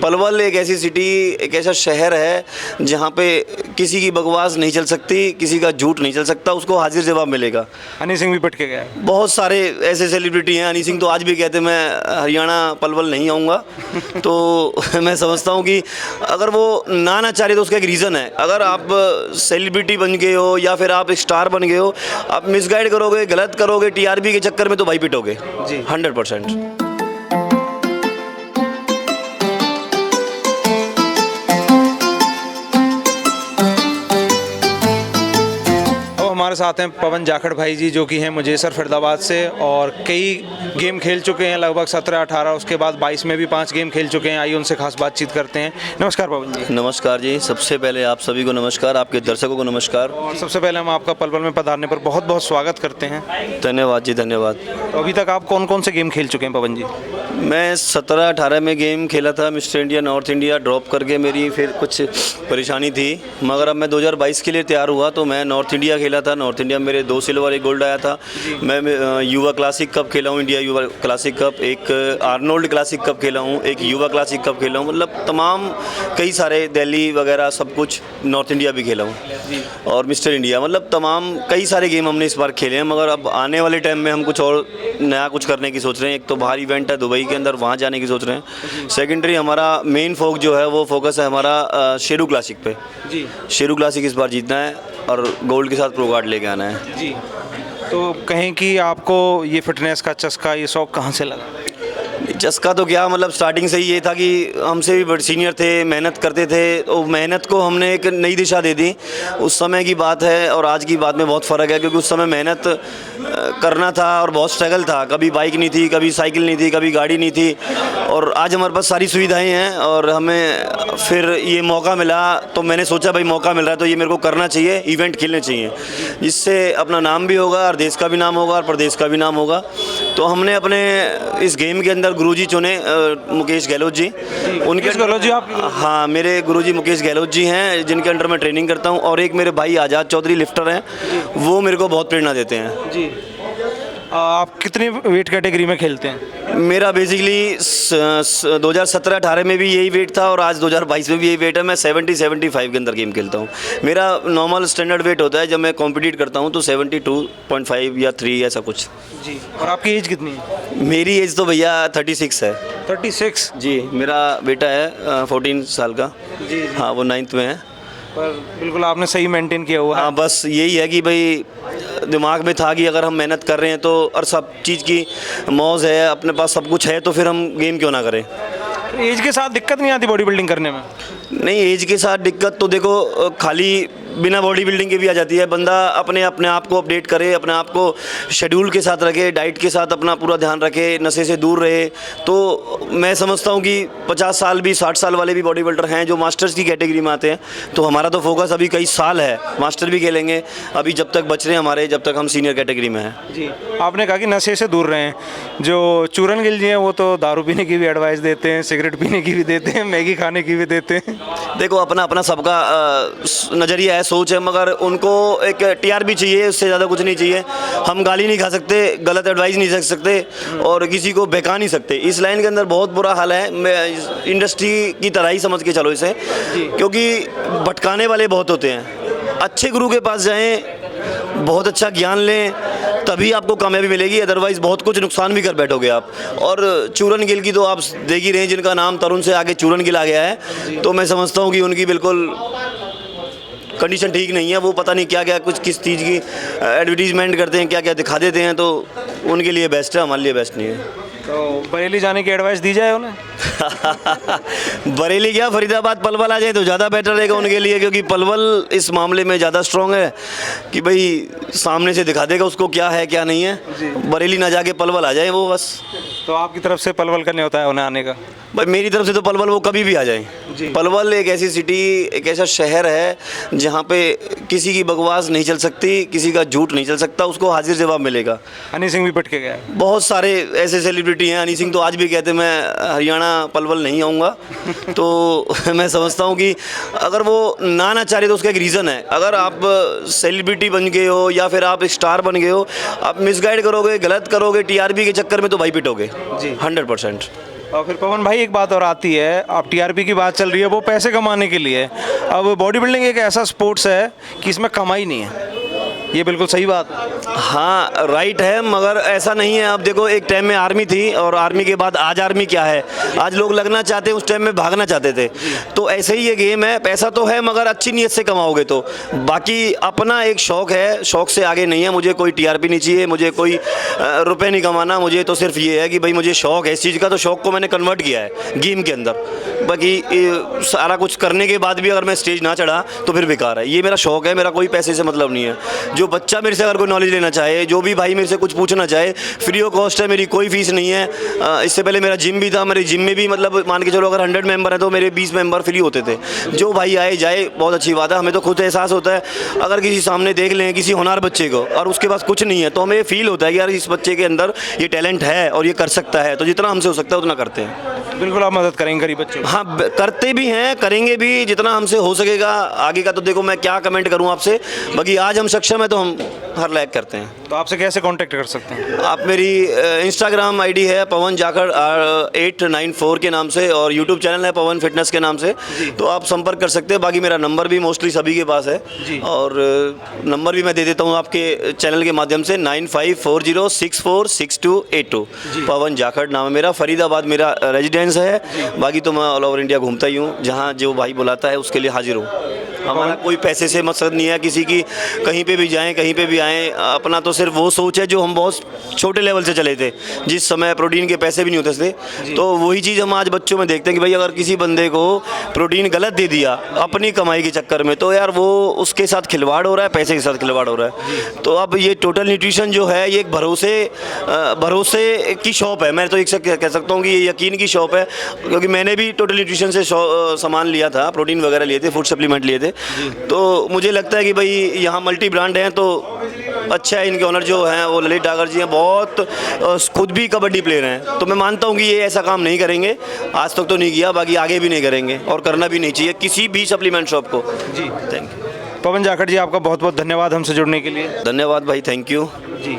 पलवल एक ऐसी सिटी, एक ऐसा शहर है जहाँ पे किसी की बकवास नहीं चल सकती, किसी का झूठ नहीं चल सकता, उसको हाजिर जवाब मिलेगा। हनी सिंह भी पिट के गया है। बहुत सारे ऐसे सेलिब्रिटी हैं। हनी सिंह तो आज भी कहते मैं हरियाणा पलवल नहीं आऊँगा। तो मैं समझता हूँ कि अगर वो ना चाह रहे तो उसका एक रीज़न है। अगर आप सेलिब्रिटी बन गए हो या फिर आप एक स्टार बन गए हो, आप मिसगाइड करोगे, गलत करोगे टीआरपी के चक्कर में तो भाई पिटोगे जी 100%। हमारे साथ हैं पवन जाखड़ भाई जी, जो कि हैं मुजेसर फरीदाबाद से और कई गेम खेल चुके हैं, लगभग 17-18, उसके बाद 22 में भी 5 गेम खेल चुके हैं। आइए उनसे खास बातचीत करते हैं। नमस्कार पवन जी। नमस्कार जी। सबसे पहले आप सभी को नमस्कार, आपके दर्शकों को नमस्कार। और सबसे पहले हम आपका पलवल में पधारने पर बहुत बहुत स्वागत करते हैं। धन्यवाद जी, धन्यवाद। तो अभी तक आप कौन कौन से गेम खेल चुके हैं पवन जी? मैं 17-18 में गेम खेला था, mister India north India drop करके मेरी फिर कुछ परेशानी थी, मगर अब मैं 2022 के लिए तैयार हुआ तो मैं नॉर्थ इंडिया खेला था। नॉर्थ इंडिया में मेरे 2 सिल्वर 1 गोल्ड आया था। मैं युवा क्लासिक कप खेला हूँ, इंडिया युवा क्लासिक कप, एक आर्नोल्ड क्लासिक कप खेला हूँ, एक युवा क्लासिक कप खेला हूँ, मतलब तमाम कई सारे, दिल्ली वगैरह सब कुछ, नॉर्थ इंडिया भी खेला हूँ और मिस्टर इंडिया, मतलब तमाम कई सारे गेम हमने इस बार खेले हैं। मगर अब आने वाले टाइम में हम कुछ और नया कुछ करने की सोच रहे हैं। एक तो बाहर इवेंट है दुबई के अंदर, वहाँ जाने की सोच रहे हैं। सेकेंडरी हमारा मेन फोक जो है वो फोकस है हमारा शेरू क्लासिक पे जी। शेरू क्लासिक इस बार जीतना है और गोल्ड के साथ प्रो कार्ड लेके आना है जी। तो कहें कि आपको ये फिटनेस का चस्का, ये शौक कहाँ से लगा? चस्का तो क्या, मतलब स्टार्टिंग से ही ये था कि हमसे भी बड़े सीनियर थे, मेहनत करते थे, तो मेहनत को हमने एक नई दिशा दे दी। उस समय की बात है और आज की बात में बहुत फ़र्क है, क्योंकि उस समय मेहनत करना था और बहुत स्ट्रगल था। कभी बाइक नहीं थी, कभी साइकिल नहीं थी, कभी गाड़ी नहीं थी, और आज हमारे पास सारी सुविधाएं हैं और हमें फिर ये मौका मिला तो मैंने सोचा भाई मौका मिल रहा है तो ये मेरे को करना चाहिए, इवेंट खेलने चाहिए, जिससे अपना नाम भी होगा और देश का भी नाम होगा और प्रदेश का भी नाम होगा। तो हमने अपने इस गेम के अंदर गुरुजी चुने, मुकेश गहलोत जी। उनके गहलोत जी आप? हाँ, मेरे गुरुजी मुकेश गहलोत जी हैं, जिनके अंडर मैं ट्रेनिंग करता हूँ, और एक मेरे भाई आज़ाद चौधरी लिफ्टर हैं, वो मेरे को बहुत प्रेरणा देते हैं जी। आप कितनी वेट कैटेगरी में खेलते हैं? मेरा बेसिकली 2017-18 में भी यही वेट था और आज 2022 में भी यही वेट है। मैं 70-75 के अंदर गेम खेलता हूँ। मेरा नॉर्मल स्टैंडर्ड वेट होता है जब मैं कॉम्पिटिट करता हूँ तो 72.5 या 3 ऐसा कुछ जी। और आपकी एज कितनी है? मेरी एज तो भैया 36 है। 36 जी। मेरा बेटा है 14 साल का जी। हाँ, वो 9th में है। पर बिल्कुल आपने सही मेंटेन किया हुआ है। हाँ, बस यही है कि भाई दिमाग में था कि अगर हम मेहनत कर रहे हैं तो, और सब चीज़ की मौज है, अपने पास सब कुछ है, तो फिर हम गेम क्यों ना करें। एज के साथ दिक्कत नहीं आती बॉडी बिल्डिंग करने में? नहीं, एज के साथ दिक्कत तो देखो खाली बिना बॉडी बिल्डिंग के भी आ जाती है। बंदा अपने आप को अपडेट करे, अपने आप को शेड्यूल के साथ रखे, डाइट के साथ अपना पूरा ध्यान रखे, नशे से दूर रहे, तो मैं समझता हूँ कि 50 साल भी 60 साल वाले भी बॉडी बिल्डर हैं जो मास्टर्स की कैटेगरी में आते हैं। तो हमारा तो फोकस अभी कई साल है, मास्टर भी खेलेंगे अभी जब तक बच रहे हैं हमारे, जब तक हम सीनियर कैटेगरी में हैं जी। आपने कहा कि नशे से दूर रहें। जो चूरन गिल जी हैं वो तो दारू पीने की भी एडवाइस देते हैं, सिगरेट पीने की भी देते हैं, मैगी खाने की भी देते हैं। देखो अपना अपना सबका नज़रिया है, सोच है, मगर उनको एक टीआरपी चाहिए, उससे ज़्यादा कुछ नहीं चाहिए। हम गाली नहीं खा सकते, गलत एडवाइस नहीं दे सकते और किसी को बहका नहीं सकते। इस लाइन के अंदर बहुत बुरा हाल है, मैं इंडस्ट्री की तरह ही समझ के चलो इसे, क्योंकि भटकाने वाले बहुत होते हैं। अच्छे गुरु के पास जाएं, बहुत अच्छा ज्ञान लें, तभी आपको कामयाबी मिलेगी, अदरवाइज़ बहुत कुछ नुकसान भी कर बैठोगे आप। और चूरन गिल की तो आप देख ही रहे हैं, जिनका नाम तरुण से आगे चूरन गिल आ गया है, तो मैं समझता हूँ कि उनकी बिल्कुल कंडीशन ठीक नहीं है। वो पता नहीं क्या क्या कुछ किस चीज़ की एडवर्टीजमेंट करते हैं, क्या क्या दिखा देते हैं, तो उनके लिए बेस्ट है, हमारे लिए बेस्ट नहीं है। तो बरेली जाने की एडवाइस दी जाए उन्हें? बरेली क्या, फरीदाबाद पलवल आ जाए तो ज़्यादा बेटर रहेगा उनके लिए, क्योंकि पलवल इस मामले में ज़्यादा स्ट्रॉन्ग है कि भाई सामने से दिखा देगा उसको क्या है क्या नहीं है। बरेली ना जाके पलवल आ जाए वो बस। तो आपकी तरफ से पलवल का नहीं होता है उन्हें आने का? भाई मेरी तरफ से तो पलवल वो कभी भी आ जाए। पलवल एक ऐसी सिटी, एक ऐसा शहर है जहाँ पे किसी की बकवास नहीं चल सकती, किसी का झूठ नहीं चल सकता, उसको हाजिर जवाब मिलेगा। हनी सिंह भी पिट के गया है। बहुत सारे ऐसे सेलिब्रिटी हैं। हनी सिंह तो आज भी कहते मैं हरियाणा पलवल नहीं आऊँगा। तो मैं समझता हूँ कि अगर वो ना चाह रहे तो उसका एक रीज़न है। अगर आप सेलिब्रिटी बन गए हो या फिर आप एक स्टार बन गए हो, आप मिसगाइड करोगे, गलत करोगे टीआरपी के चक्कर में तो भाई पिटोगे जी 100%। और फिर पवन भाई एक बात और आती है, अब टीआरपी की बात चल रही है, वो पैसे कमाने के लिए। अब बॉडी बिल्डिंग एक ऐसा स्पोर्ट्स है कि इसमें कमाई नहीं है, ये बिल्कुल सही बात है। हाँ राइट है, मगर ऐसा नहीं है। अब देखो एक टाइम में आर्मी थी और आर्मी के बाद आज आर्मी क्या है, आज लोग लगना चाहते हैं, उस टाइम में भागना चाहते थे। तो ऐसे ही ये गेम है, पैसा तो है मगर अच्छी नीयत से कमाओगे तो। बाकी अपना एक शौक़ है, शौक़ से आगे नहीं है। मुझे कोई टीआरपी नहीं चाहिए, मुझे कोई रुपए नहीं कमाना, मुझे तो सिर्फ ये है कि भाई मुझे शौक़ है इस चीज़ का, तो शौक़ को मैंने कन्वर्ट किया है गेम के अंदर। बाकी सारा कुछ करने के बाद भी अगर मैं स्टेज ना चढ़ा तो फिर बेकार है। ये मेरा शौक़ है, मेरा कोई पैसे से मतलब नहीं है। जो बच्चा मेरे से अगर कोई नॉलेज लेना चाहे, जो भी भाई मेरे से कुछ पूछना चाहे, फ्री ऑफ कॉस्ट है, मेरी कोई फीस नहीं है। इससे पहले मेरा जिम भी था, मेरे जिम में भी मतलब मान के चलो अगर 100 मेंबर हैं तो मेरे 20 मेंबर फ्री होते थे। जो भाई आए जाए बहुत अच्छी बात है। हमें तो खुद एहसास होता है अगर किसी सामने देख लें किसी होनहार बच्चे को और उसके पास कुछ नहीं है, तो हमें फील होता है कि यार इस बच्चे के अंदर ये टैलेंट है और ये कर सकता है, तो जितना हमसे हो सकता है उतना करते हैं। बिल्कुल आप मदद करेंगे गरीब बच्चों की। हाँ करते भी हैं, करेंगे भी जितना हमसे हो सकेगा। आगे का तो देखो मैं क्या कमेंट करूं आपसे, बाकी आज हम सक्षम है तो हम हर लायक करते हैं। तो आपसे कैसे कांटेक्ट कर सकते हैं? आप मेरी इंस्टाग्राम आईडी है पवन जाखड़ 894 के नाम से, और यूट्यूब चैनल है पवन फिटनेस के नाम से, तो आप संपर्क कर सकते हैं। बाकी मेरा नंबर भी मोस्टली सभी के पास है और नंबर भी मैं दे देता हूँ आपके चैनल के माध्यम से 9540646282। पवन जाखड़ नाम है मेरा, फरीदाबाद मेरा रेजिडेंस है। बाकी तो मैं ऑल ओवर इंडिया घूमता ही हूँ, जहाँ जो भाई बुलाता है उसके लिए हाजिर हूँ। हमारा कोई पैसे से मकसद नहीं है किसी की, कहीं पे भी जाएं कहीं पे भी आएँ। अपना तो सिर्फ वो सोच है जो हम बहुत छोटे लेवल से चले थे, जिस समय प्रोटीन के पैसे भी नहीं होते थे, तो वही चीज़ हम आज बच्चों में देखते हैं कि भाई अगर किसी बंदे को प्रोटीन गलत दे दिया अपनी कमाई के चक्कर में, तो यार वो उसके साथ खिलवाड़ हो रहा है, पैसे के साथ खिलवाड़ हो रहा है। तो अब ये टोटल न्यूट्रिशन जो है ये एक भरोसे की शॉप है। मैं तो एक कह सकता हूँ कि ये यकीन की शॉप है, क्योंकि मैंने भी टोटल न्यूट्रिशन से सामान लिया था, प्रोटीन वगैरह लिए थे, फूड सप्लीमेंट लिए थे। तो मुझे लगता है कि भाई यहाँ मल्टी ब्रांड हैं तो अच्छा है। इनके ओनर जो हैं वो ललित डागर जी हैं, बहुत खुद भी कबड्डी प्लेयर हैं, तो मैं मानता हूँ कि ये ऐसा काम नहीं करेंगे, आज तक तो नहीं किया, बाकी आगे भी नहीं करेंगे और करना भी नहीं चाहिए किसी भी सप्लीमेंट शॉप को। जी थैंक यू। पवन जाखड़ जी आपका बहुत बहुत धन्यवाद हमसे जुड़ने के लिए। धन्यवाद भाई, थैंक यू जी।